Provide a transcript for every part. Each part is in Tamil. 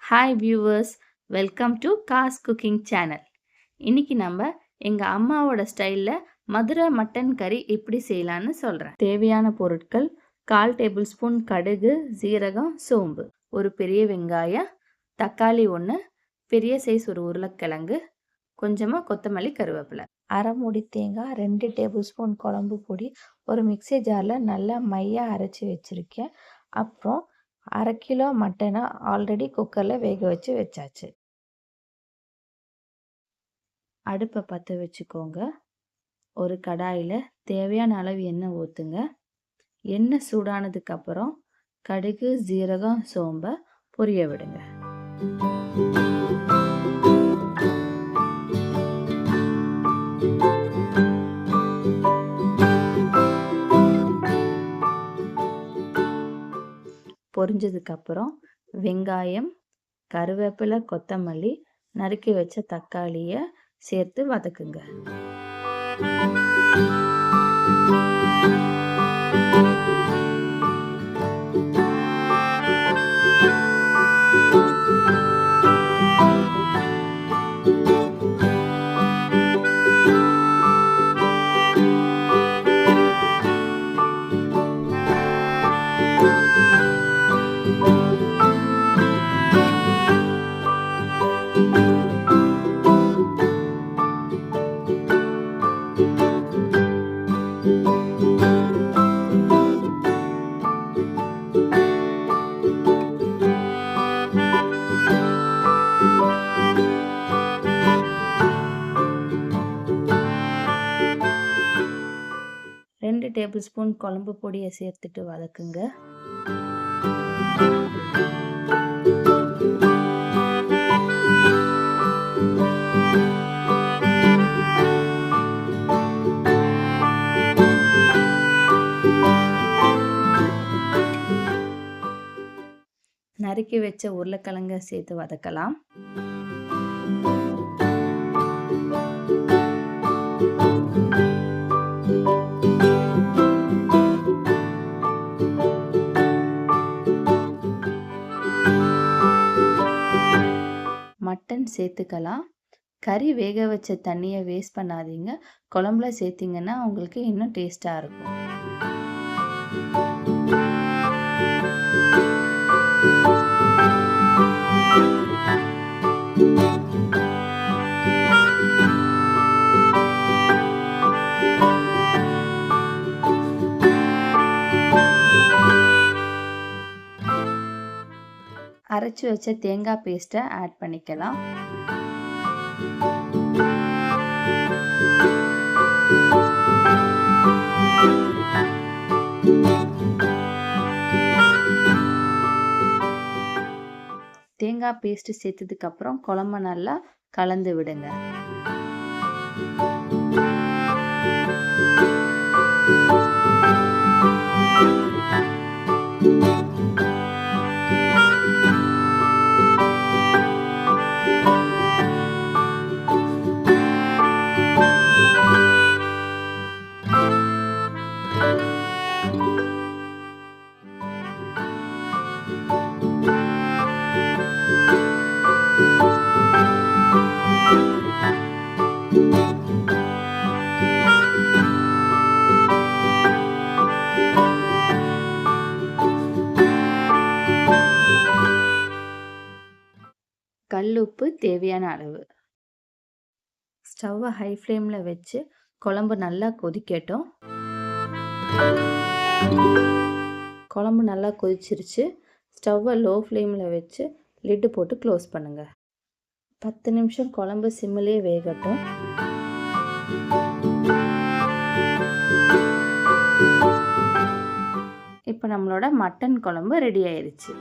Hi viewers, welcome to Kas cooking channel. இன்றைக்கி நம்ம எங்கள் அம்மாவோட ஸ்டைலில் மதுரை மட்டன் கறி எப்படி செய்யலான்னு சொல்கிறேன். தேவையான பொருட்கள்: 1/4 டேபிள் ஸ்பூன் கடுகு, சீரகம், சோம்பு, ஒரு பெரிய வெங்காயம், தக்காளி 1, பெரிய சைஸ் ஒரு உருளைக்கிழங்கு, கொஞ்சமாக கொத்தமல்லி, கருவேப்பிலை, அரை மூடி தேங்காய், 2 டேபிள் ஸ்பூன் குழம்பு பொடி, ஒரு மிக்ஸி ஜாரில் நல்லா மையாக அரைச்சி வச்சுருக்கேன். அப்புறம் 1/2 கிலோ மட்டனை ஆல்ரெடி குக்கரில் வேக வச்சு வச்சாச்சு. அடுப்பை பற்ற வச்சுக்கோங்க. ஒரு கடாயில் தேவையான அளவு எண்ணெய் ஊற்றுங்க. எண்ணெய் சூடானதுக்கப்புறம் கடுகு, சீரகம், சோம்பை பொரிய விடுங்க. பொரிஞ்சதுக்கப்புறம் வெங்காயம், கருவேப்பிலை, கொத்தமல்லி, நறுக்கி வச்ச தக்காளியை சேர்த்து வதக்குங்க. ரெண்டு டேபிள் ஸ்பூன் குழம்பு பொடியை சேர்த்துட்டு வதக்குங்க. நறுக்கி வச்ச உருளைக்கிழங்கை சேர்த்து வதக்கலாம். மட்டன் சேர்த்துக்கலாம். கறி வேக வச்ச தண்ணியை வேஸ்ட் பண்ணாதீங்க. குழம்புல சேர்த்திங்கன்னா உங்களுக்கு இன்னும் டேஸ்ட்டாக இருக்கும். அரைச்சி வச்ச தேங்காய் பேஸ்ட்டை ஆட் பண்ணிக்கலாம். தேங்காய் பேஸ்ட் சேர்த்ததுக்கப்புறம் குழம்பு நல்லா கலந்து விடுங்க. கல்லுப்பு தேவையான அளவு. ஸ்டவ்வை ஹை ஃப்ளேமில் வச்சு குழம்பு நல்லா கொதிக்கட்டும். குழம்பு நல்லா கொதிச்சிருச்சு. ஸ்டவ்வை லோ ஃப்ளேமில் வச்சு லிட்டு போட்டு க்ளோஸ் பண்ணுங்கள். 10 நிமிஷம் குழம்பு சிம்மிலே வேகட்டும். இப்போ நம்மளோட மட்டன் குழம்பு ரெடி ஆயிடுச்சு.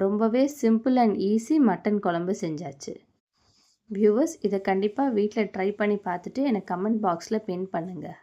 ரொம்பவே சிம்பிள் அண்ட் ஈஸி மட்டன் குழம்பு செஞ்சாச்சு. வியூவர்ஸ், இதை கண்டிப்பாக வீட்டில் ட்ரை பண்ணி பார்த்துட்டு எனக்கு கமெண்ட் பாக்ஸில் பின் பண்ணுங்கள்.